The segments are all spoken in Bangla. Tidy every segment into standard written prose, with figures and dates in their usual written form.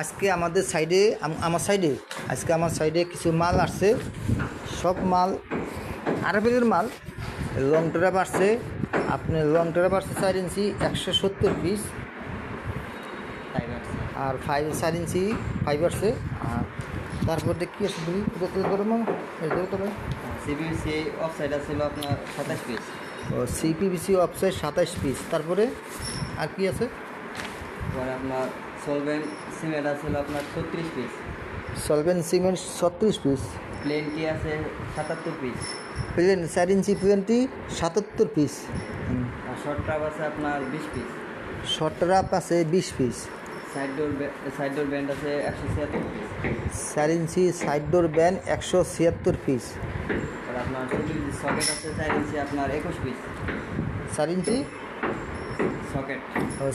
আজকে আমাদের সাইডে আমার সাইডে কিছু মাল আসছে। সব মাল আরবেলের মাল। লং ট্রাপ আসছে, আপনার লং ট্রাপ আসছে 4 ইঞ্চি 170 পিস, আর 4 ইঞ্চি 5 আসছে। আর তারপর দেখি আসছে দুই সিপিভিসি অফসাইড ছিল আপনার 27 পিস। ও সিপিভিসি অফসাইড 27 পিস। তারপরে আর কি আছে? পরে আপনার সলভেন্ট সিমেন্ট ছিল আপনার 36 পিস। Solvent cement 36 piece. প্লেনটি আছে 77 পিস। প্লেন 4 ইঞ্চি প্লেনটি 77 পিস। আর শর্ট ট্রাপ আছে আপনার 20 পিস। শর্ট ট্রাপ আছে 20 পিস। সাইড ডোর ব্যান্ড আছে 176 পিস। 4 ইঞ্চি সাইড ডোর ব্যান 176 পিস। আর আপনার সকেট আছে 4 ইঞ্চি আপনার 21 পিস। 4 ইঞ্চি সকেট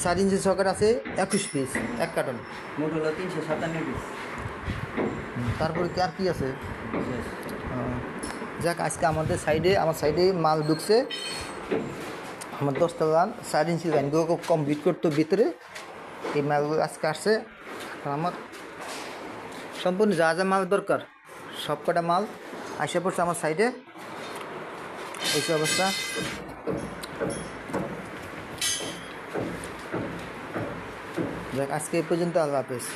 4 ইঞ্চি সকেট আছে 21 পিস, এক কার্টন। মোট হলো 357 পিস। তারপরে কি আর কি আছে? যাক, আজকে আমার সাইডে মাল ঢুকছে। আমার 10টা লাইন 4 ইঞ্চি লাইনগুলো কমপ্লিট করতো ভিতরে। এই মালগুলো আজকে আসছে। আমার সম্পূর্ণ যা যা মাল দরকার সব কটা মাল আসে পড়ছে আমার সাইডে। এই অবস্থা। যাক, আজকে এই পর্যন্ত। আল্লাহ হাফেজ।